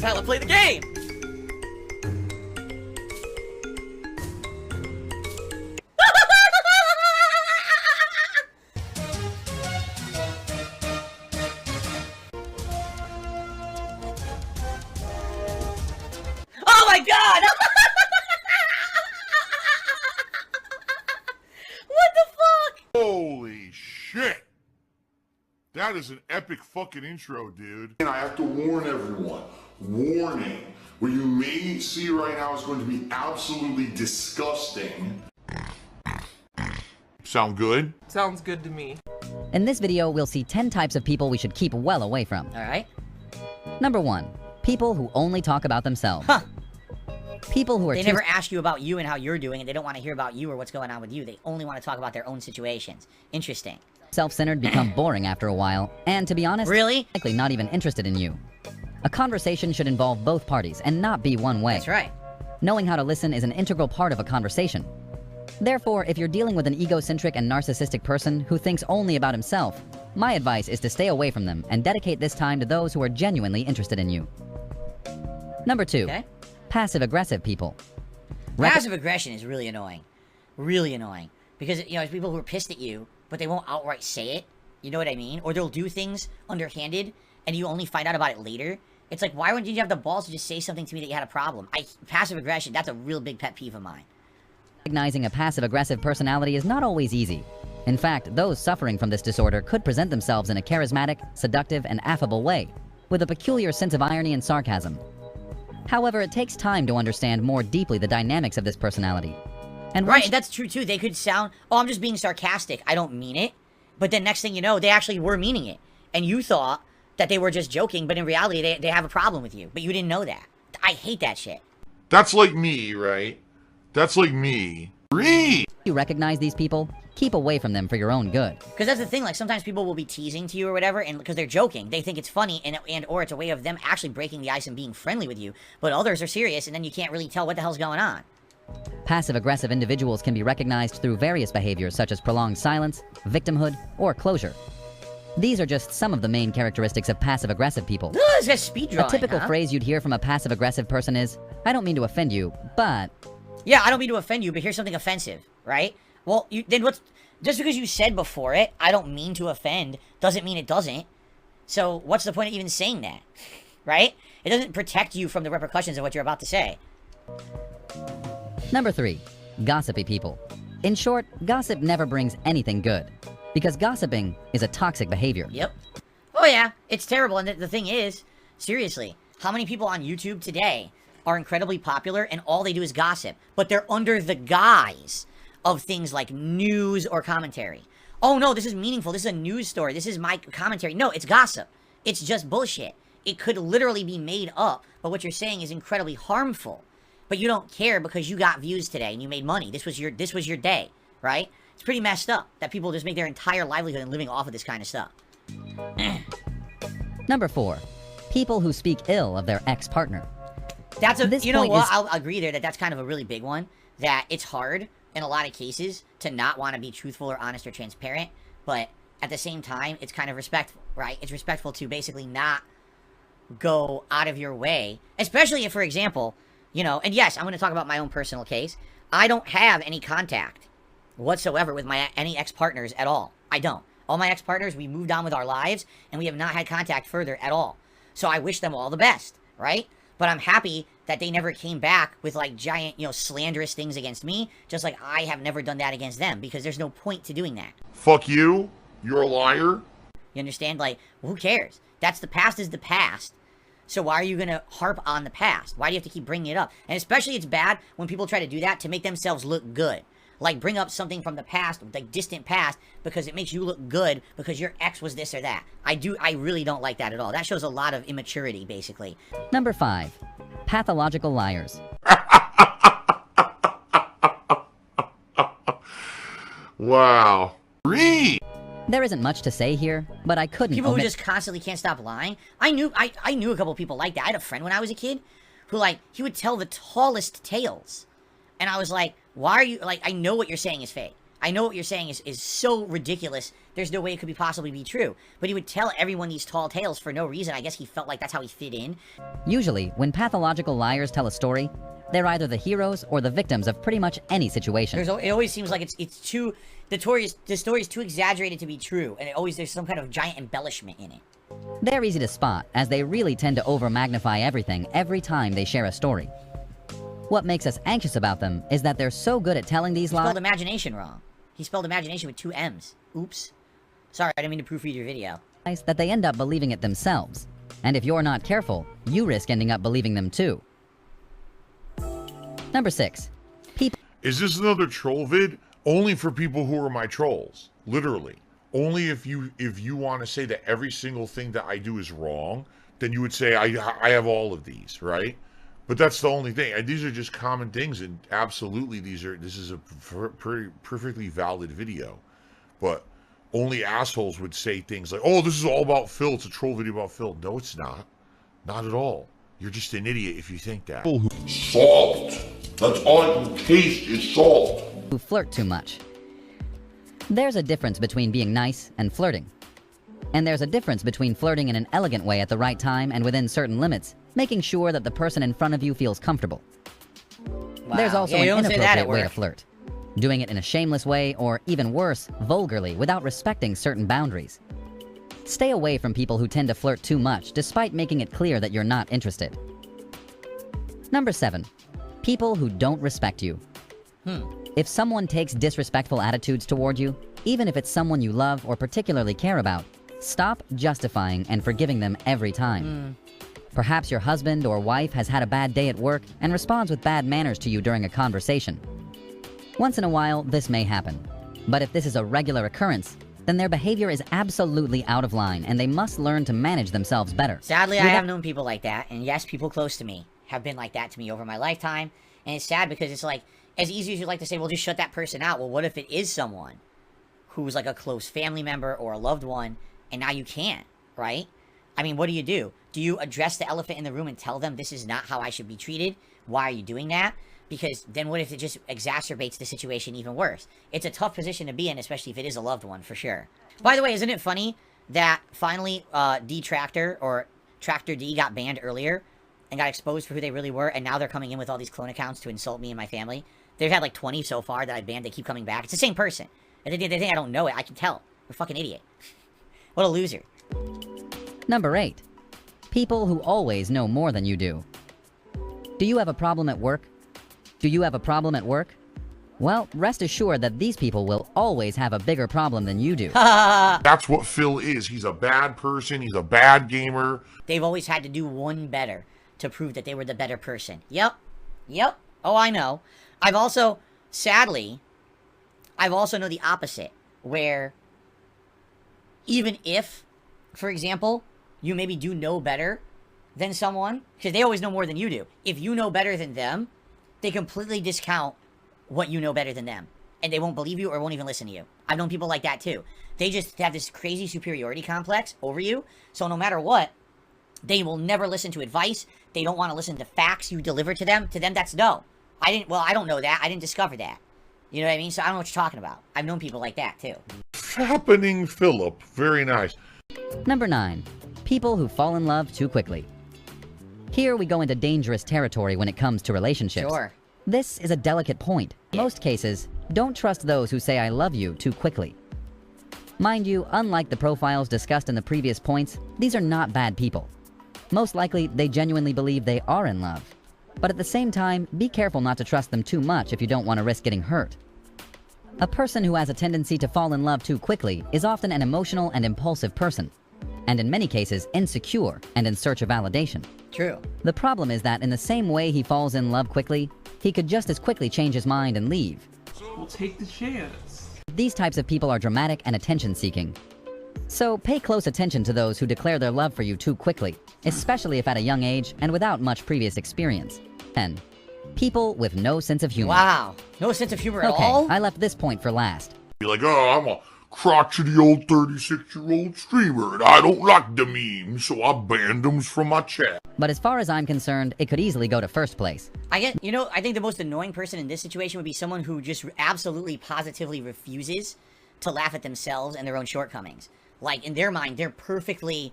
how I play the game! Oh my god! What the fuck? Holy shit! That is an epic fucking intro, dude. And I have to warn everyone. Warning. What you may see right now is going to be absolutely disgusting. Sound good? Sounds good to me. In this video, we'll see 10 types of people we should keep well away from. Alright. Number 1. People who only talk about themselves. Huh. People who are They never ask you about you and how you're doing, and they don't want to hear about you or what's going on with you. They only want to talk about their own situations. Interesting. self-centered become boring after a while, and to be honest, really? likely not even interested in you. A conversation should involve both parties and not be one way. That's right. Knowing how to listen is an integral part of a conversation. Therefore, if you're dealing with an egocentric and narcissistic person who thinks only about himself, my advice is to stay away from them and dedicate this time to those who are genuinely interested in you. Number 2. Okay. Passive-aggressive people. Passive aggression is really annoying. Really annoying. Because, you know, it's people who are pissed at you, but they won't outright say it. You know what I mean? Or they'll do things underhanded, and you only find out about it later. It's like, why wouldn't you have the balls to just say something to me that you had a problem? Passive aggression, that's a real big pet peeve of mine. Recognizing a passive-aggressive personality is not always easy. In fact, those suffering from this disorder could present themselves in a charismatic, seductive, and affable way, with a peculiar sense of irony and sarcasm. However, it takes time to understand more deeply the dynamics of this personality. And right, that's true too. They could sound, oh, I'm just being sarcastic. I don't mean it. But then next thing you know, they actually were meaning it. And you thought that they were just joking, but in reality, they have a problem with you. But you didn't know that. I hate that shit. That's like me, right? That's like me. Read! you recognize these people, keep away from them for your own good. Because that's the thing, like, sometimes people will be teasing to you or whatever, and because they're joking, they think it's funny, and or it's a way of them actually breaking the ice and being friendly with you. But others are serious, and then you can't really tell what the hell's going on. Passive-aggressive individuals can be recognized through various behaviors such as prolonged silence, victimhood, or closure. These are just some of the main characteristics of passive-aggressive people. It's a speed drawing, A typical huh? phrase you'd hear from a passive-aggressive person is, "I don't mean to offend you, but..." Yeah, I don't mean to offend you, but here's something offensive, right? Well, then what's... Just because you said before it, I don't mean to offend, doesn't mean it doesn't. So what's the point of even saying that? Right? It doesn't protect you from the repercussions of what you're about to say. Number 3. Gossipy people. In short, gossip never brings anything good, because gossiping is a toxic behavior. Yep. Oh yeah, it's terrible, and the thing is, seriously, how many people on YouTube today are incredibly popular and all they do is gossip, but they're under the guise of things like news or commentary. Oh no, this is meaningful, this is a news story, this is my commentary. No, it's gossip. It's just bullshit. It could literally be made up, but what you're saying is incredibly harmful. But you don't care because you got views today and you made money. This was your day, right? It's pretty messed up that people just make their entire livelihood and living off of this kind of stuff. Number 4. People who speak ill of their ex-partner. That's a, This you know point what, is- I'll agree there that that's kind of a really big one. That it's hard in a lot of cases to not want to be truthful or honest or transparent. But at the same time, it's kind of respectful, right? It's respectful to basically not go out of your way. Especially if, for example, you know, and yes, I'm going to talk about my own personal case. I don't have any contact whatsoever with any ex-partners at all. I don't. All my ex-partners, we moved on with our lives, and we have not had contact further at all. So I wish them all the best, right? But I'm happy that they never came back with, like, giant, you know, slanderous things against me, just like I have never done that against them, because there's no point to doing that. Fuck you. You're a liar. You understand? Like, well, who cares? That's the past is the past. So why are you going to harp on the past? Why do you have to keep bringing it up? And especially it's bad when people try to do that to make themselves look good. Like, bring up something from the past, like distant past, because it makes you look good because your ex was this or that. I really don't like that at all. That shows a lot of immaturity, basically. Number 5. Pathological liars. Wow. Read! There isn't much to say here, but I couldn't People who omit- just constantly can't stop lying. I knew a couple people like that. I had a friend when I was a kid who, like, he would tell the tallest tales. And I was like, why are you, like, I know what you're saying is fake. I know what you're saying is so ridiculous there's no way it could be possibly be true. But he would tell everyone these tall tales for no reason. I guess he felt like that's how he fit in. Usually, when pathological liars tell a story, they're either the heroes or the victims of pretty much any situation. It always seems like it's too, the story is too exaggerated to be true, and there's some kind of giant embellishment in it. They're easy to spot, as they really tend to over-magnify everything every time they share a story. What makes us anxious about them is that they're so good at telling these lies. He spelled imagination wrong. He spelled imagination with 2 M's. Oops. Sorry, I didn't mean to proofread your video. That they end up believing it themselves. And if you're not careful, you risk ending up believing them too. Number 6. Is this another troll vid? Only for people who are my trolls. Literally. Only if you want to say that every single thing that I do is wrong, then you would say I have all of these, right? But that's the only thing. And these are just common things, and absolutely this is a perfectly valid video. But only assholes would say things like, "Oh, this is all about Phil. It's a troll video about Phil." No, it's not. Not at all. You're just an idiot if you think that. Salt. That's all I can taste is salt. Who flirt too much. There's a difference between being nice and flirting. And there's a difference between flirting in an elegant way at the right time and within certain limits, making sure that the person in front of you feels comfortable. Wow. There's also an an inappropriate way to flirt. Doing it in a shameless way, or even worse, vulgarly, without respecting certain boundaries. Stay away from people who tend to flirt too much, despite making it clear that you're not interested. Number 7. People who don't respect you. If someone takes disrespectful attitudes toward you, even if it's someone you love or particularly care about, stop justifying and forgiving them every time. Perhaps your husband or wife has had a bad day at work and responds with bad manners to you during a conversation. Once in a while, this may happen. But if this is a regular occurrence, then their behavior is absolutely out of line and they must learn to manage themselves better. Sadly, I have known people like that, and yes, people close to me have been like that to me over my lifetime. And it's sad because it's like, as easy as you like to say, well, just shut that person out. Well, what if it is someone who's like a close family member or a loved one, and now you can't, right? I mean, what do? Do you address the elephant in the room and tell them this is not how I should be treated? Why are you doing that? Because then what if it just exacerbates the situation even worse? It's a tough position to be in, especially if it is a loved one, for sure. By the way, isn't it funny that finally D-Tractor or Tractor D got banned earlier and got exposed for who they really were, and now they're coming in with all these clone accounts to insult me and my family? They've had like 20 so far that I banned. They keep coming back. It's the same person. And they think I don't know it. I can tell. You're a fucking idiot. What a loser. Number 8. People who always know more than you do. Do you have a problem at work? Do you have a problem at work? Well, rest assured that these people will always have a bigger problem than you do. That's what Phil is. He's a bad person. He's a bad gamer. They've always had to do one better to prove that they were the better person. Yep. Oh, I know. Sadly, I've also know the opposite, where even if, for example, you maybe do know better than someone, because they always know more than you do. If you know better than them, they completely discount what you know better than them, and they won't believe you or won't even listen to you. I've known people like that too. They just have this crazy superiority complex over you, so no matter what, they will never listen to advice. They don't want to listen to facts you deliver to them. To them, that's no. I don't know that. I didn't discover that. You know what I mean? So I don't know what you're talking about. I've known people like that too. Happening Philip. Very nice. Number 9. People who fall in love too quickly. Here we go into dangerous territory when it comes to relationships. Sure. This is a delicate point. In most cases, don't trust those who say I love you too quickly. Mind you, unlike the profiles discussed in the previous points, these are not bad people. Most likely, they genuinely believe they are in love. But at the same time, be careful not to trust them too much if you don't want to risk getting hurt. A person who has a tendency to fall in love too quickly is often an emotional and impulsive person, and in many cases insecure and in search of validation. True. The problem is that in the same way he falls in love quickly, he could just as quickly change his mind and leave. We'll take the chance. These types of people are dramatic and attention-seeking. So pay close attention to those who declare their love for you too quickly, especially if at a young age and without much previous experience. 10. People with no sense of humor. Wow. No sense of humor at all? I left this point for last. Be like, oh, I'm a crotchety old 36-year-old streamer, and I don't like the memes, so I banned them from my chat. But as far as I'm concerned, it could easily go to first place. I think the most annoying person in this situation would be someone who just absolutely positively refuses to laugh at themselves and their own shortcomings. Like, in their mind, they're perfectly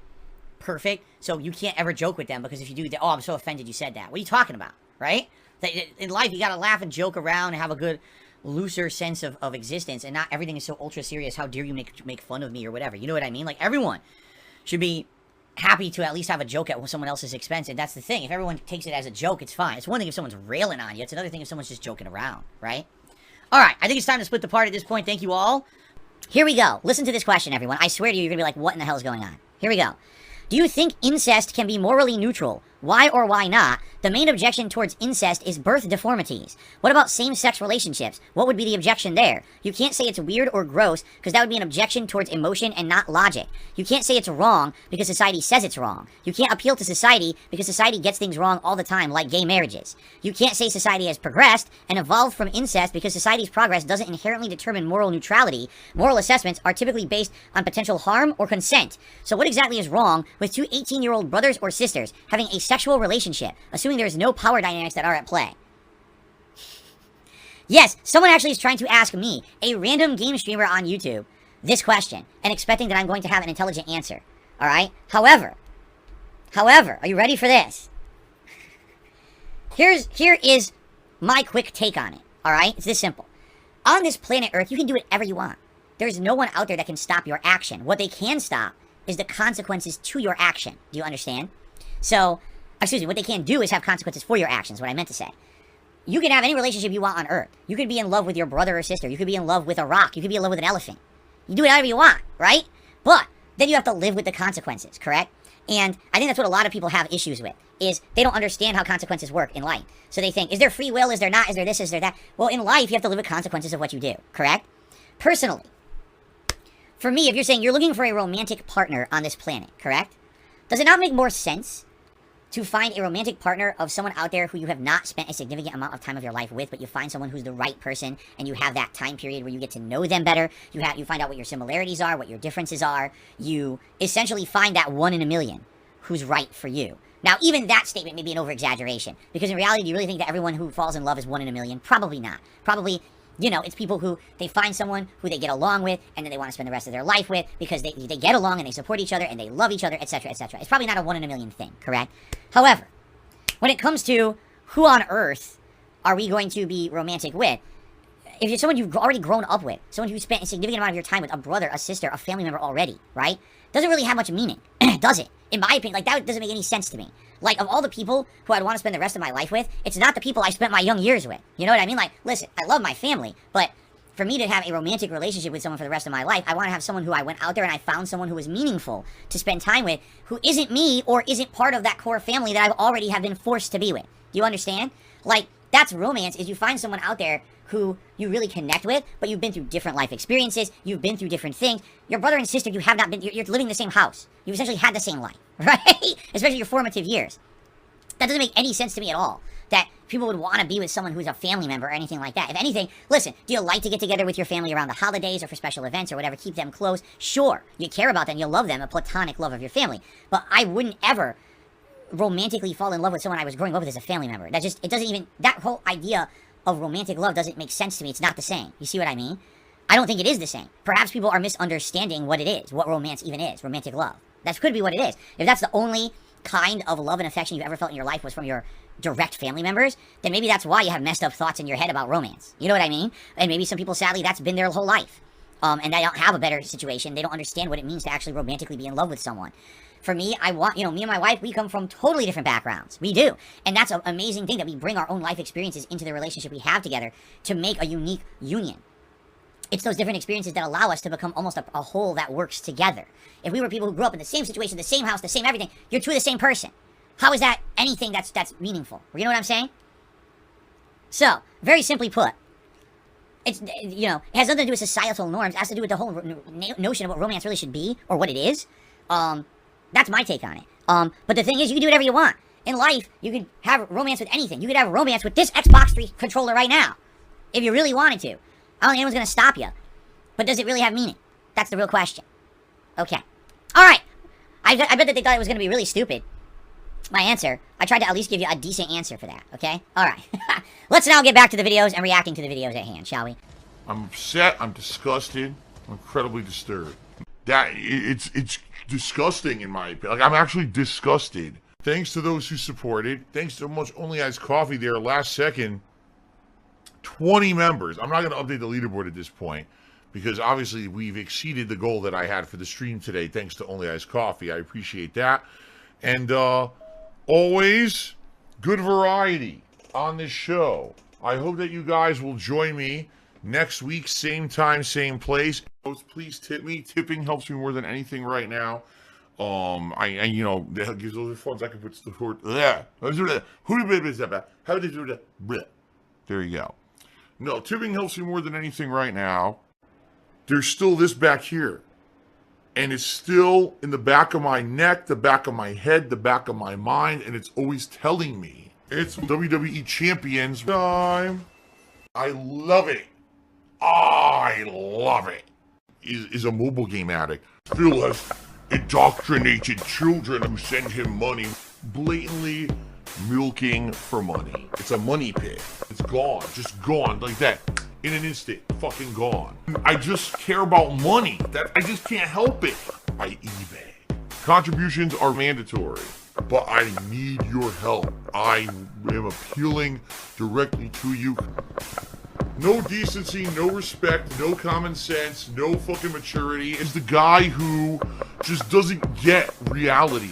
perfect, so you can't ever joke with them, because if you do, oh, I'm so offended you said that. What are you talking about, right? In life, you gotta laugh and joke around and have a good, looser sense of existence, and not everything is so ultra serious. How dare you make fun of me or whatever? You know what I mean? Like, everyone should be happy to at least have a joke at someone else's expense, and that's the thing. If everyone takes it as a joke, it's fine. It's one thing if someone's railing on you. It's another thing if someone's just joking around, right? Alright, I think it's time to split the party at this point. Thank you all. Here we go. Listen to this question, everyone. I swear to you, you're gonna be like, what in the hell is going on? Here we go. Do you think incest can be morally neutral? Why or why not? The main objection towards incest is birth deformities. What about same-sex relationships? What would be the objection there? You can't say it's weird or gross, because that would be an objection towards emotion and not logic. You can't say it's wrong, because society says it's wrong. You can't appeal to society, because society gets things wrong all the time, like gay marriages. You can't say society has progressed and evolved from incest, because society's progress doesn't inherently determine moral neutrality. Moral assessments are typically based on potential harm or consent. So what exactly is wrong with two 18-year-old brothers or sisters having a sexual relationship, assuming there is no power dynamics that are at play? Yes, someone actually is trying to ask me, a random game streamer on YouTube, this question, and expecting that I'm going to have an intelligent answer. Alright? However, are you ready for this? Here is my quick take on it. Alright? It's this simple. On this planet Earth, you can do whatever you want. There's no one out there that can stop your action. What they can stop is the consequences to your action. Do you understand? So, excuse me, what they can't do is have consequences for your actions, what I meant to say. You can have any relationship you want on Earth. You could be in love with your brother or sister. You could be in love with a rock. You could be in love with an elephant. You do whatever you want, right? But then you have to live with the consequences, correct? And I think that's what a lot of people have issues with, is they don't understand how consequences work in life. So they think, is there free will? Is there not? Is there this? Is there that? Well, in life, you have to live with consequences of what you do, correct? Personally, for me, if you're saying you're looking for a romantic partner on this planet, correct? Does it not make more sense to find a romantic partner of someone out there who you have not spent a significant amount of time of your life with, but you find someone who's the right person, and you have that time period where you get to know them better, you find out what your similarities are, what your differences are, you essentially find that one in a million who's right for you. Now, even that statement may be an over-exaggeration, because in reality, do you really think that everyone who falls in love is one in a million? Probably not. Probably, you know, it's people who, they find someone who they get along with, and then they want to spend the rest of their life with, because they get along, and they support each other, and they love each other, etc., etc. It's probably not a one in a million thing, correct? However, when it comes to who on earth are we going to be romantic with, if you're someone you've already grown up with, someone who spent a significant amount of your time with, a brother, a sister, a family member already, right? Doesn't really have much meaning, does it? In my opinion, like, that doesn't make any sense to me. Like, of all the people who I'd want to spend the rest of my life with, it's not the people I spent my young years with. You know what I mean? Like, listen, I love my family, but for me to have a romantic relationship with someone for the rest of my life, I want to have someone who I went out there and I found someone who was meaningful to spend time with, who isn't me or isn't part of that core family that I've already have been forced to be with. Do you understand? Like, that's romance, is you find someone out there who you really connect with, but you've been through different life experiences, you've been through different things. Your brother and sister, you have not been, you're living in the same house. You've essentially had the same life, right? Especially your formative years. That doesn't make any sense to me at all, that people would want to be with someone who's a family member or anything like that. If anything, listen, do you like to get together with your family around the holidays or for special events or whatever, keep them close? Sure, you care about them, you love them, a platonic love of your family. But I wouldn't ever romantically fall in love with someone I was growing up with as a family member. That just, it doesn't even, that whole idea of romantic love doesn't make sense to me. It's not the same. You see what I mean? I don't think it is the same. Perhaps people are misunderstanding what it is, what romance even is, romantic love. That could be what it is. If that's the only kind of love and affection you ever felt in your life was from your direct family members, then maybe that's why you have messed up thoughts in your head about romance. You know what I mean? And maybe some people, sadly, that's been their whole life. And they don't have a better situation. They don't understand what it means to actually romantically be in love with someone. For me, I want, you know, me and my wife, we come from totally different backgrounds. We do. And that's an amazing thing that we bring our own life experiences into the relationship we have together to make a unique union. It's those different experiences that allow us to become almost a whole that works together. If we were people who grew up in the same situation, the same house, the same everything, you're two of the same person. How is that anything that's meaningful? You know what I'm saying? So, very simply put, it's, you know, it has nothing to do with societal norms. It has to do with the whole notion of what romance really should be, or what it is. That's my take on it. But the thing is, you can do whatever you want. In life, you can have romance with anything. You could have romance with this Xbox 3 controller right now, if you really wanted to. I don't think anyone's going to stop you. But does it really have meaning? That's the real question. Okay. Alright. I bet that they thought it was going to be really stupid. My answer. I tried to at least give you a decent answer for that, okay? Alright. Let's now get back to the videos and reacting to the videos at hand, shall we? I'm upset, I'm disgusted, I'm incredibly disturbed. It's disgusting in my opinion. Like, I'm actually disgusted. Thanks to those who supported. Thanks so much. Only Ice Coffee there last second. 20 members. I'm not going to update the leaderboard at this point because obviously we've exceeded the goal that I had for the stream today. Thanks to Only Ice Coffee. I appreciate that. And always good variety on this show. I hope that you guys will join me next week, same time, same place. Please tip me. Tipping helps me more than anything right now. I you know, that gives those funds I can put support there. There you go. No, tipping helps me more than anything right now. There's still this back here. And it's still in the back of my neck, the back of my head, the back of my mind, and it's always telling me it's WWE Champions time. I love it. I love it. Is a mobile game addict. Phil has indoctrinated children who send him money, blatantly milking for money. It's a money pit. It's gone, just gone like that. In an instant, fucking gone. I just care about money. That I just can't help it. By eBay. Contributions are mandatory, but I need your help. I am appealing directly to you. No decency, no respect, no common sense, no fucking maturity. Is the guy who just doesn't get reality.